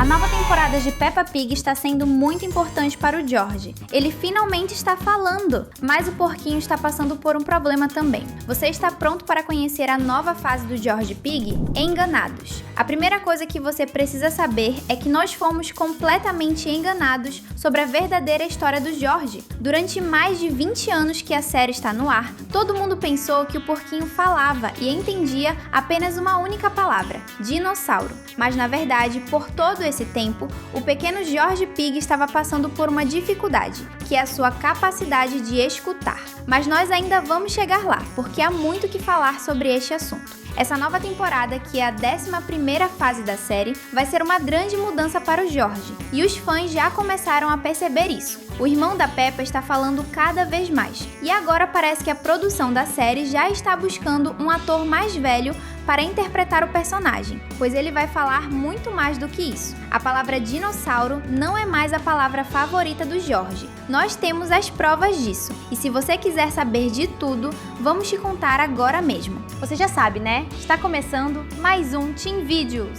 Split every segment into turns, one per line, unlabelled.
nova temporada de Peppa Pig está sendo muito importante para o George. Ele finalmente está falando, mas o porquinho está passando por um problema também. Você está pronto para conhecer a nova fase do George Pig? Enganados. A primeira coisa que você precisa saber é que nós fomos completamente enganados sobre a verdadeira história do George. Durante mais de 20 anos que a série está no ar, todo mundo pensou que o porquinho falava e entendia apenas uma única palavra, dinossauro. Mas na verdade, por todo esse tempo, o pequeno George Pig estava passando por uma dificuldade, que é a sua capacidade de escutar. Mas nós ainda vamos chegar lá, porque há muito que falar sobre este assunto. Essa nova temporada, que é a 11ª fase da série, vai ser uma grande mudança para o George, e os fãs já começaram a perceber isso. O irmão da Peppa está falando cada vez mais, e agora parece que a produção da série já está buscando um ator mais velho para interpretar o personagem, pois ele vai falar muito mais do que isso. A palavra dinossauro não é mais a palavra favorita do George. Nós temos as provas disso, e se você quiser saber de tudo, vamos te contar agora mesmo. Você já sabe, né? Está começando mais um Team Videos.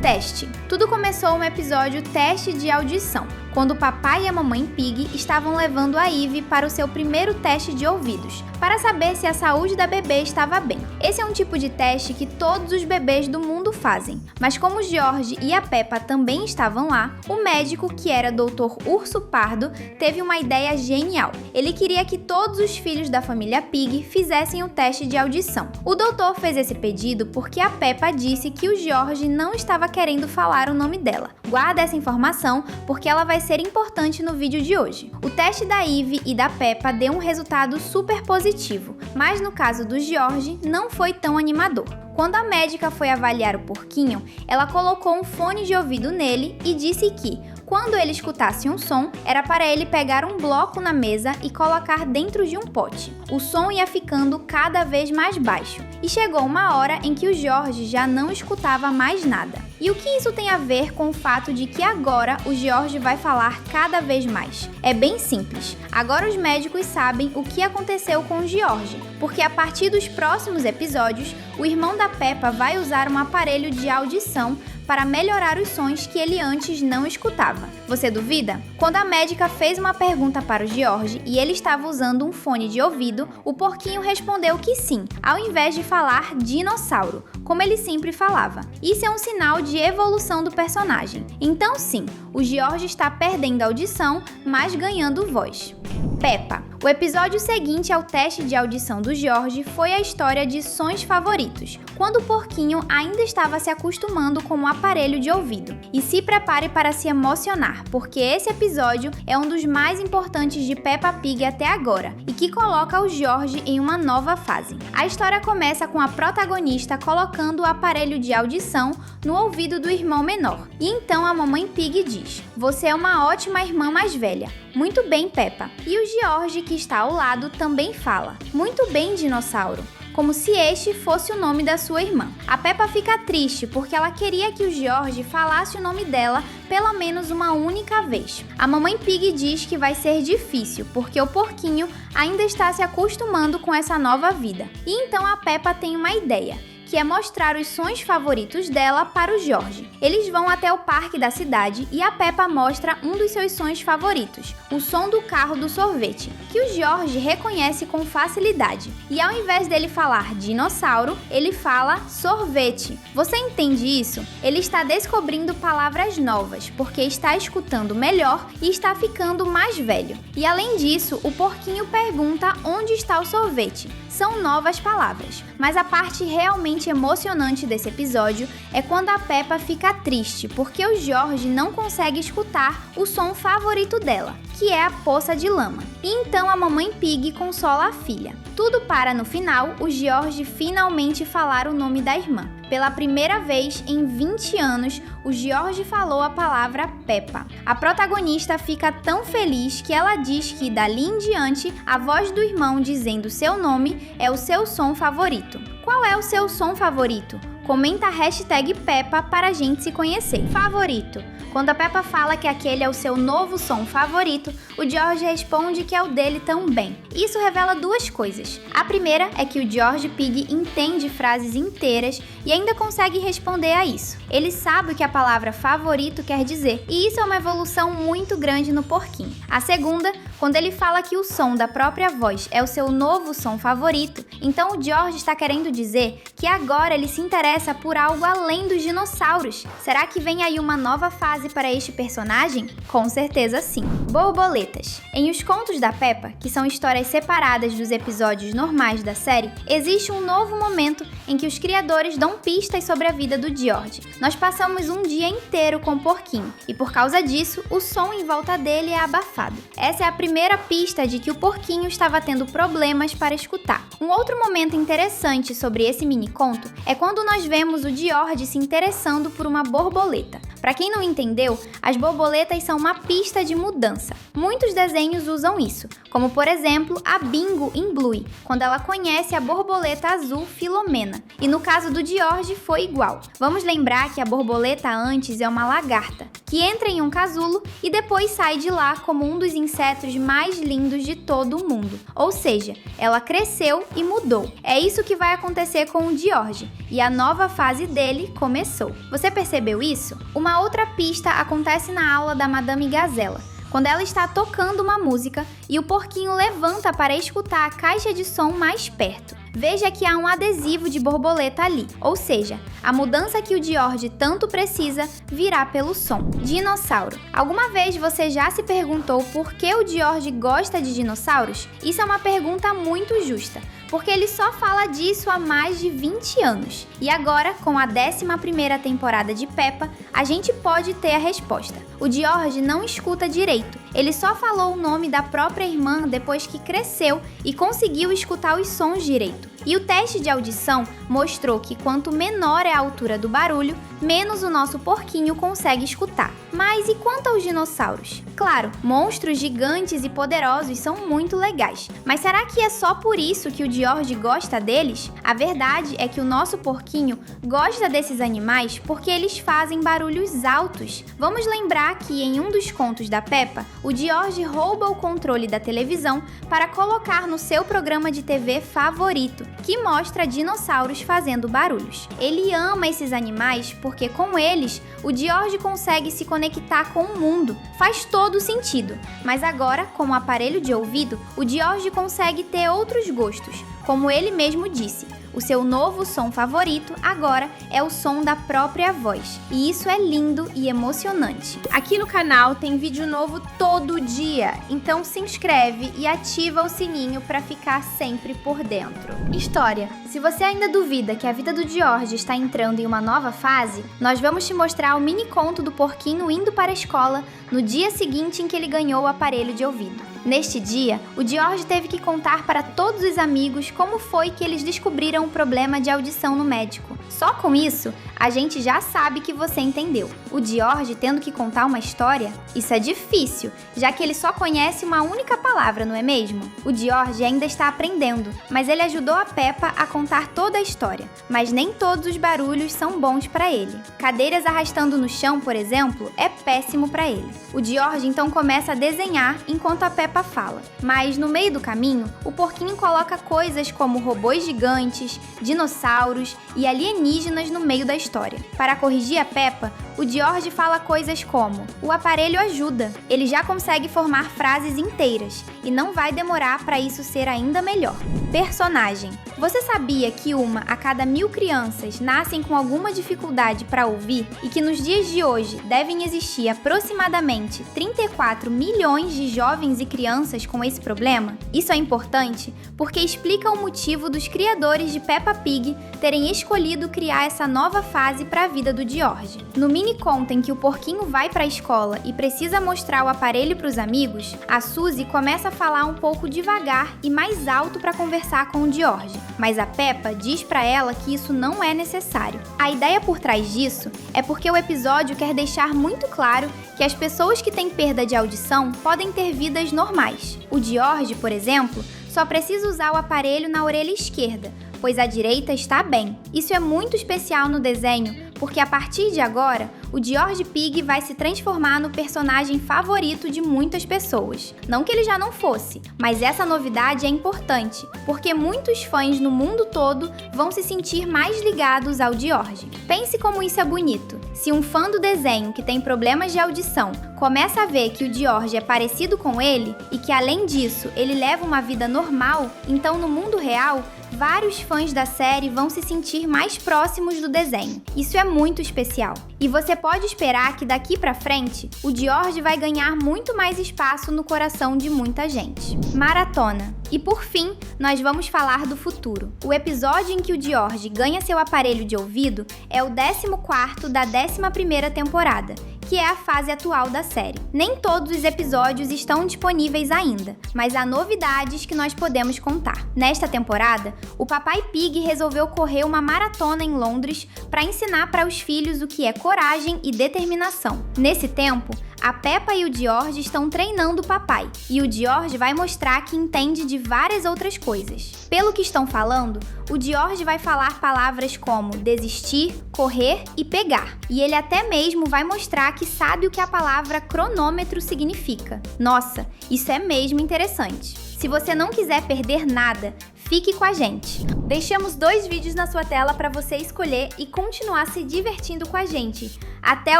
Teste. Tudo começou no episódio Teste de Audição, quando o papai e a mamãe Pig estavam levando a Ivy para o seu primeiro teste de ouvidos, para saber se a saúde da bebê estava bem. Esse é um tipo de teste que todos os bebês do mundo fazem, mas como George e a Peppa também estavam lá, o médico, que era Dr. Urso Pardo, teve uma ideia genial. Ele queria que todos os filhos da família Pig fizessem o teste de audição. O doutor fez esse pedido porque a Peppa disse que o George não estava querendo falar o nome dela. Guarda essa informação porque ela vai ser importante no vídeo de hoje. O teste da Ivy e da Peppa deu um resultado super positivo, mas no caso do George não foi tão animador. Quando a médica foi avaliar o porquinho, ela colocou um fone de ouvido nele e disse que, quando ele escutasse um som, era para ele pegar um bloco na mesa e colocar dentro de um pote. O som ia ficando cada vez mais baixo, e chegou uma hora em que o George já não escutava mais nada. E o que isso tem a ver com o fato de que agora o George vai falar cada vez mais? É bem simples. Agora os médicos sabem o que aconteceu com o George, porque a partir dos próximos episódios, o irmão da Peppa vai usar um aparelho de audição para melhorar os sons que ele antes não escutava. Você duvida? Quando a médica fez uma pergunta para o George e ele estava usando um fone de ouvido, o porquinho respondeu que sim, ao invés de falar dinossauro, como ele sempre falava. Isso é um sinal de evolução do personagem. Então sim, o George está perdendo a audição, mas ganhando voz. Peppa. O episódio seguinte ao teste de audição do George foi a história de sons favoritos, quando o porquinho ainda estava se acostumando com o aparelho de ouvido. E se prepare para se emocionar, porque esse episódio é um dos mais importantes de Peppa Pig até agora, e que coloca o George em uma nova fase. A história começa com a protagonista colocando o aparelho de audição no ouvido do irmão menor. E então a mamãe Pig diz: "Você é uma ótima irmã mais velha." "Muito bem, Peppa." E o George, que está ao lado, também fala: "Muito bem, dinossauro." Como se este fosse o nome da sua irmã. A Peppa fica triste porque ela queria que o George falasse o nome dela pelo menos uma única vez. A mamãe Pig diz que vai ser difícil porque o porquinho ainda está se acostumando com essa nova vida. E então a Peppa tem uma ideia, que é mostrar os sons favoritos dela para o George. Eles vão até o parque da cidade e a Peppa mostra um dos seus sons favoritos, o som do carro do sorvete, que o George reconhece com facilidade. E ao invés dele falar dinossauro, ele fala sorvete. Você entende isso? Ele está descobrindo palavras novas, porque está escutando melhor e está ficando mais velho. E além disso, o porquinho pergunta onde está o sorvete. São novas palavras, mas a parte realmente emocionante desse episódio é quando a Peppa fica triste porque o George não consegue escutar o som favorito dela, que é a poça de lama. E então a mamãe Pig consola a filha. Tudo para no final o George finalmente falar o nome da irmã. Pela primeira vez em 20 anos, o George falou a palavra Peppa. A protagonista fica tão feliz que ela diz que dali em diante a voz do irmão dizendo seu nome é o seu som favorito. Qual é o seu som favorito? Comenta a hashtag Peppa para a gente se conhecer. Favorito. Quando a Peppa fala que aquele é o seu novo som favorito, o George responde que é o dele também. Isso revela duas coisas. A primeira é que o George Pig entende frases inteiras e ainda consegue responder a isso. Ele sabe o que a palavra favorito quer dizer, e isso é uma evolução muito grande no porquinho. A segunda, quando ele fala que o som da própria voz é o seu novo som favorito, então o George está querendo dizer que agora ele se interessa por algo além dos dinossauros. Será que vem aí uma nova fase para este personagem? Com certeza sim. Borboletas. Em Os Contos da Peppa, que são histórias separadas dos episódios normais da série, existe um novo momento em que os criadores dão pistas sobre a vida do George. Nós passamos um dia inteiro com o porquinho, e por causa disso, o som em volta dele é abafado. Essa é a primeira pista de que o porquinho estava tendo problemas para escutar. Um outro momento interessante sobre esse mini conto é quando nós vemos o George se interessando por uma borboleta. Para quem não entendeu, as borboletas são uma pista de mudança. Muitos desenhos usam isso, como por exemplo a Bingo em Bluey, quando ela conhece a borboleta azul Filomena. E no caso do George foi igual. Vamos lembrar que a borboleta antes é uma lagarta, que entra em um casulo e depois sai de lá como um dos insetos mais lindos de todo o mundo. Ou seja, ela cresceu e mudou. É isso que vai acontecer com o George, e a nova fase dele começou. Você percebeu isso? Uma outra pista acontece na aula da Madame Gazela, quando ela está tocando uma música e o porquinho levanta para escutar a caixa de som mais perto. Veja que há um adesivo de borboleta ali, ou seja, a mudança que o George tanto precisa virá pelo som. Dinossauro. Alguma vez você já se perguntou por que o George gosta de dinossauros? Isso é uma pergunta muito justa, porque ele só fala disso há mais de 20 anos. E agora, com a 11ª temporada de Peppa, a gente pode ter a resposta. O George não escuta direito, ele só falou o nome da própria irmã depois que cresceu e conseguiu escutar os sons direito. E o teste de audição mostrou que quanto menor é a altura do barulho, menos o nosso porquinho consegue escutar. Mas e quanto aos dinossauros? Claro, monstros gigantes e poderosos são muito legais, mas será que é só por isso que o George gosta deles? A verdade é que o nosso porquinho gosta desses animais porque eles fazem barulhos altos. Vamos lembrar que em um dos contos da Peppa, o George rouba o controle da televisão para colocar no seu programa de TV favorito, que mostra dinossauros fazendo barulhos. Ele ama esses animais porque com eles, o George consegue se conectar com o mundo. Faz todo sentido. Mas agora, com o aparelho de ouvido, o George consegue ter outros gostos. Como ele mesmo disse, o seu novo som favorito agora é o som da própria voz. E isso é lindo e emocionante. Aqui no canal tem vídeo novo todo dia, então se inscreve e ativa o sininho para ficar sempre por dentro. História. Se você ainda duvida que a vida do George está entrando em uma nova fase, nós vamos te mostrar o mini conto do porquinho indo para a escola no dia seguinte em que ele ganhou o aparelho de ouvido. Neste dia, o George teve que contar para todos os amigos como foi que eles descobriram o problema de audição no médico. Só com isso, a gente já sabe que você entendeu. O George tendo que contar uma história? Isso é difícil, já que ele só conhece uma única palavra, não é mesmo? O George ainda está aprendendo, mas ele ajudou a Peppa a contar toda a história. Mas nem todos os barulhos são bons para ele. Cadeiras arrastando no chão, por exemplo, é péssimo para ele. O George então começa a desenhar enquanto a Peppa fala. Mas no meio do caminho, o porquinho coloca coisas como robôs gigantes, dinossauros e alienígenas no meio da história. Para corrigir a Peppa, o George fala coisas como: o aparelho ajuda, ele já consegue formar frases inteiras e não vai demorar para isso ser ainda melhor. Personagem. Você sabia que uma a cada 1000 crianças nascem com alguma dificuldade para ouvir e que nos dias de hoje devem existir aproximadamente 34 milhões de jovens e crianças com esse problema? Isso é importante porque explica o motivo dos criadores de Peppa Pig terem escolhido criar essa nova fase para a vida do George. No mini conto em que o porquinho vai para a escola e precisa mostrar o aparelho para os amigos, a Suzy começa a falar um pouco devagar e mais alto para conversar com o George, mas a Peppa diz para ela que isso não é necessário. A ideia por trás disso é porque o episódio quer deixar muito claro que as pessoas que têm perda de audição podem ter vidas normais. O George, por exemplo, só precisa usar o aparelho na orelha esquerda, pois a direita está bem. Isso é muito especial no desenho, porque a partir de agora, o George Pig vai se transformar no personagem favorito de muitas pessoas. Não que ele já não fosse, mas essa novidade é importante, porque muitos fãs no mundo todo vão se sentir mais ligados ao George. Pense como isso é bonito. Se um fã do desenho que tem problemas de audição começa a ver que o George é parecido com ele e que, além disso, ele leva uma vida normal, então no mundo real, vários fãs da série vão se sentir mais próximos do desenho. Isso é muito especial. E você pode esperar que daqui pra frente, o George vai ganhar muito mais espaço no coração de muita gente. Maratona. E por fim, nós vamos falar do futuro. O episódio em que o George ganha seu aparelho de ouvido é o 14º da 11ª temporada, que é a fase atual da série. Nem todos os episódios estão disponíveis ainda, mas há novidades que nós podemos contar. Nesta temporada, o Papai Pig resolveu correr uma maratona em Londres para ensinar para os filhos o que é coragem e determinação. Nesse tempo, a Peppa e o George estão treinando o papai, e o George vai mostrar que entende de várias outras coisas. Pelo que estão falando, o George vai falar palavras como desistir, correr e pegar. E ele até mesmo vai mostrar que sabe o que a palavra cronômetro significa. Nossa, isso é mesmo interessante. Se você não quiser perder nada, fique com a gente. Deixamos 2 vídeos na sua tela para você escolher e continuar se divertindo com a gente. Até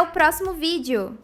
o próximo vídeo!